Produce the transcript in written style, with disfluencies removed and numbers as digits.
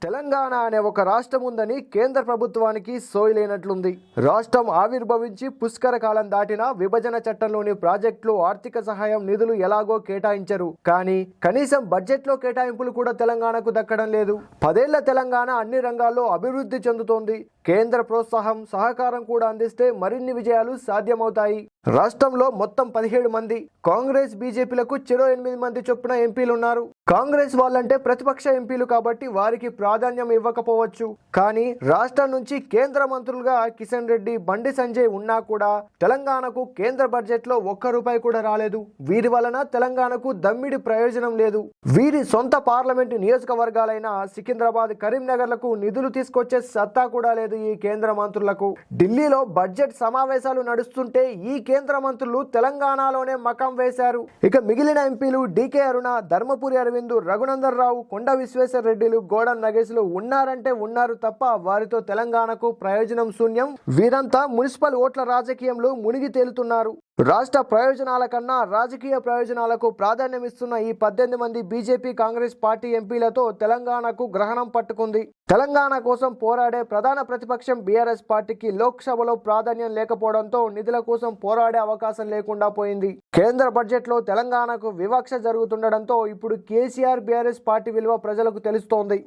తెలంగాణ అనే ఒక రాష్ట్రం ఉందని కేంద్ర ప్రభుత్వానికి సోయలేనట్లుంది. రాష్ట్రం ఆవిర్భవించి పుష్కర కాలం దాటినా విభజన చట్టంలోని ప్రాజెక్టులు ఆర్థిక సహాయం నిధులు ఎలాగో కేటాయించరు. కానీ కనీసం బడ్జెట్లో కేటాయింపులు కూడా తెలంగాణకు దక్కడం లేదు. 10 ఏళ్ల తెలంగాణ అన్ని రంగాల్లో అభివృద్ధి చెందుతోంది. కేంద్ర ప్రోత్సాహం సహకారం కూడా అందిస్తే మరిన్ని విజయాలు సాధ్యమవుతాయి. రాష్ట్రంలో మొత్తం 17 మంది, కాంగ్రెస్ బీజేపీలకు చెరో 8 మంది చొప్పున ఎంపీలున్నారు. కాంగ్రెస్ వాళ్ళంటే ప్రతిపక్ష ఎంపీలు కాబట్టి వారికి ప్రాధాన్యం ఇవ్వకపోవచ్చు. కానీ రాష్ట్రం నుంచి కేంద్ర మంత్రులుగా కిషన్ రెడ్డి, బండి సంజయ్ ఉన్నా కూడా తెలంగాణకు కేంద్ర బడ్జెట్ లో ₹1 కూడా రాలేదు. వీరి వలన తెలంగాణకు దమ్మిడి ప్రయోజనం లేదు. వీరి సొంత పార్లమెంటు నియోజకవర్గాలైన సికింద్రాబాద్, కరీంనగర్లకు నిధులు తీసుకొచ్చే సత్తా కూడా లేదు ఈ కేంద్ర మంత్రులకు. ఢిల్లీలో బడ్జెట్ సమావేశాలు నడుస్తుంటే ఈ కేంద్ర మంత్రులు తెలంగాణలోనే మకం వేశారు. ఇక మిగిలిన ఎంపీలు డీకే అరుణ, ధర్మపురి అరవింద్, రఘునందన్ రావు, కొండ విశ్వేశ్వర రెడ్డిలు, గోడం నగేశ్లు ఉన్నారంటే ఉన్నారు తప్ప వారితో తెలంగాణకు ప్రయోజనం శూన్యం. వీరంతా మున్సిపల్ ఓట్ల రాజకీయంలో మునిగి తేలుతున్నారు. రాష్ట్ర ప్రయోజనాల కన్నా రాజకీయ ప్రయోజనాలకు ప్రాధాన్యం ఇస్తున్న ఈ 18 మంది బీజేపీ, కాంగ్రెస్ పార్టీ ఎంపీలతో తెలంగాణకు గ్రహణం పట్టుకుంది. తెలంగాణ కోసం పోరాడే ప్రధాన ప్రతిపక్షం బీఆర్ఎస్ పార్టీకి లోక్సభలో ప్రాధాన్యం లేకపోవడంతో నిధుల కోసం పోరాడే అవకాశం లేకుండా పోయింది. కేంద్ర బడ్జెట్ లో తెలంగాణకు వివక్ష జరుగుతుండడంతో ఇప్పుడు కేసీఆర్, బీఆర్ఎస్ పార్టీ విలువ ప్రజలకు తెలుస్తోంది.